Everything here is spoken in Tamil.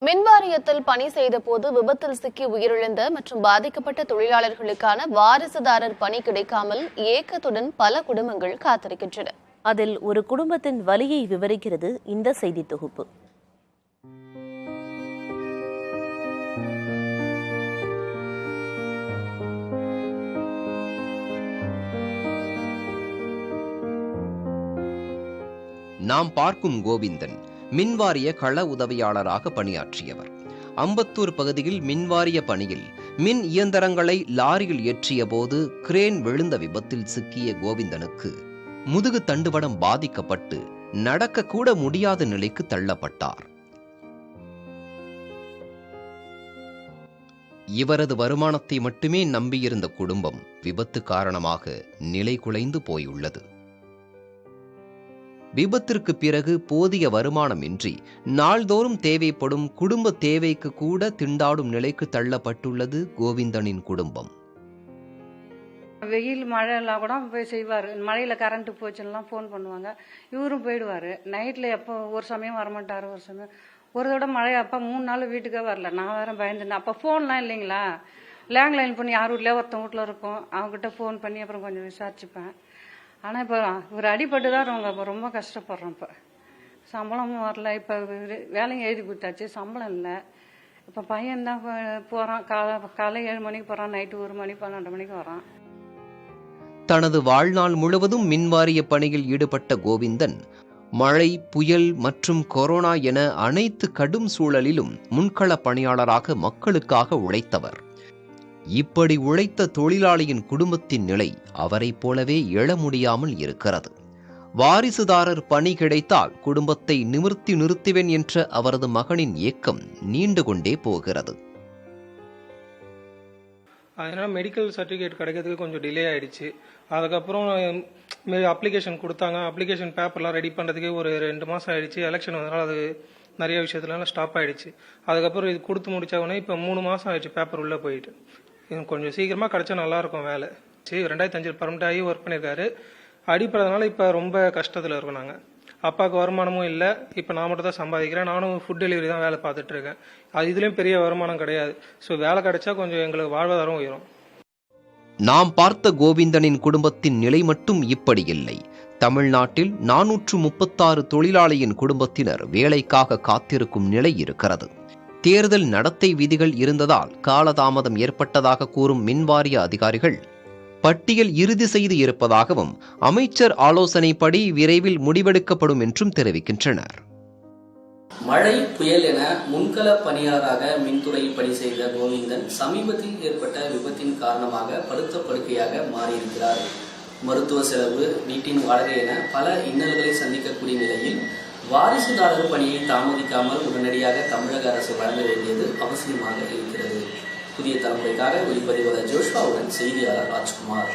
மின்வாரியத்தில் பணி செய்த போது விபத்தில் சிக்கி உயிரிழந்த மற்றும் பாதிக்கப்பட்ட தொழிலாளர்களுக்கான வாரிசுதாரர் பணி கிடைக்காமல் ஏக்கத்துடன் பல குடும்பங்கள் காத்திருக்கின்றன. அதில் ஒரு குடும்பத்தின் வலியை விவரிக்கிறது இந்த செய்தி தொகுப்பு. நாம் பார்க்கும் கோவிந்தன் மின்வாரிய கள உதவியாளராக பணியாற்றியவர். அம்பத்தூர் பகுதியில் மின்வாரிய பணியில் மின் இயந்திரங்களை லாரியில் ஏற்றிய போது கிரேன் விழுந்த விபத்தில் சிக்கிய கோவிந்தனுக்கு முதுகு தண்டுவடம் பாதிக்கப்பட்டு நடக்க கூட முடியாத நிலைக்கு தள்ளப்பட்டார். இவரது வருமானத்தை மட்டுமே நம்பியிருந்த குடும்பம் விபத்து காரணமாக நிலை குலைந்து போயுள்ளது. விபத்திற்கு பிறகு போதிய வருமானமின்றி நாள்தோறும் தேவைப்படும் குடும்ப தேவைக்கு கூட திண்டாடும் நிலைக்கு தள்ளப்பட்டுள்ளது கோவிந்தனின் குடும்பம். வெயில் மழை எல்லாம் கூட போய் செய்வார். மழையில் கரண்ட்டு போச்சுன்னா ஃபோன் பண்ணுவாங்க, இவரும் போயிடுவார். நைட்டில் எப்போ ஒரு சமயம் வரமாட்டார், ஒரு சமயம் ஒரு தடவை மழை அப்போ 3 நாள் வீட்டுக்கே வரல. நான் வேற பயந்துட்டேன். அப்போ ஃபோன்லாம் இல்லைங்களா, லேண்ட்லைன் பண்ணி யார் வீட்லேயே ஒருத்தன் வீட்டில் இருக்கும், அவங்ககிட்ட ஃபோன் பண்ணி அப்புறம் கொஞ்சம் விசாரிச்சுப்பேன். ஆனால் இப்போ ஒரு அடிபட்டு தான் ரொம்ப கஷ்டப்படுறோம். இப்போ சம்பளமும் வரல. இப்போ வேலையும் எழுதி கொடுத்தாச்சு, சம்பளம் இல்லை. இப்போ பையன்தான் போகிறான். காலை 7 மணிக்கு போகிறான், நைட்டு 1 மணி 12 மணிக்கு வரான். தனது வாழ்நாள் முழுவதும் மின்வாரிய பணியில் ஈடுபட்ட கோவிந்தன் மழை, புயல் மற்றும் கொரோனா என அனைத்து கடும் சூழலிலும் முன்கள பணியாளராக மக்களுக்காக உழைத்தவர். இப்படி உழைத்த தொழிலாளியின் குடும்பத்தின் நிலை அவரைப் போலவே எழ முடியாமல் இருக்கிறது. வாரிசுதாரர் பணி கிடைத்தால் குடும்பத்தை நிமிர்த்தி நிறுத்துவேன் என்ற அவரது மகனின் ஏக்கம் நீண்டு கொண்டே போகிறது. அதனால் மெடிக்கல் சர்டிஃபிகேட் கிடைக்கிறதுக்கு கொஞ்சம் டிலே ஆகிடுச்சு. அதுக்கப்புறம் அப்ளிகேஷன் கொடுத்தாங்க. அப்ளிகேஷன் பேப்பர்லாம் ரெடி பண்ணுறதுக்கே ஒரு 2 மாதம் ஆகிடுச்சு. எலெக்ஷன் வந்தனால அது நிறைய விஷயத்துலலாம் ஸ்டாப் ஆகிடுச்சு. அதுக்கப்புறம் இது கொடுத்து முடித்தவொடனே இப்போ 3 மாதம் ஆகிடுச்சு பேப்பர் உள்ளே போயிட்டு. இது கொஞ்சம் சீக்கிரமாக கிடச்சா நல்லாயிருக்கும் வேலை. 2005 பர்மனெண்ட் ஆகி ஒர்க் பண்ணியிருக்காரு. அடிப்படைனால இப்போ ரொம்ப கஷ்டத்தில் இருக்கோம். நாங்கள் அப்பாவுக்கு வருமானமும் இல்லை. இப்போ நான் மட்டும் தான் சம்பாதிக்கிறேன். நானும் ஃபுட் டெலிவரி தான் வேலை பார்த்துட்டு இருக்கேன். இதுலேயும் பெரிய வருமானம் கிடையாது. ஸோ வேலை கிடைச்சா கொஞ்சம் எங்களுக்கு வாழ்வாதாரம் உயரும். நாம் பார்த்த கோவிந்தனின் குடும்பத்தின் நிலை மட்டும் இப்படி இல்லை. தமிழ்நாட்டில் 436 தொழிலாளியின் குடும்பத்தினர் வேலைக்காக காத்திருக்கும் நிலை இருக்கிறது. தேர்தல் நடத்தை விதிகள் இருந்ததால் காலதாமதம் ஏற்பட்டதாக கூறும் மின்வாரிய அதிகாரிகள் பட்டியல் இறுதி செய்து இருப்பதாகவும் அமைச்சர் ஆலோசனைப்படி விரைவில் முடிவெடுக்கப்படும் என்றும் தெரிவிக்கின்றனர். மழை, புயல் என முன்கள பணியாளராக மின்துறையில் பணி செய்த கோவிந்தன் சமீபத்தில் ஏற்பட்ட விபத்தின் காரணமாக படுத்த படுக்கையாக மாறியிருக்கிறார். மருத்துவ செலவு, வீட்டின் வாடகை என பல இன்னல்களை சந்திக்கக்கூடிய நிலையில் வாரிசுதாரர் பணியை தாமதிக்காமல் உடனடியாக தமிழக அரசு வழங்க வேண்டியது அவசியமாக இருக்கிறது. புதிய தலைமுறைக்காக ஒளிப்பதிவாளர் ஜோஷ்வாவுடன் செய்தியாளர் ராஜ்குமார்.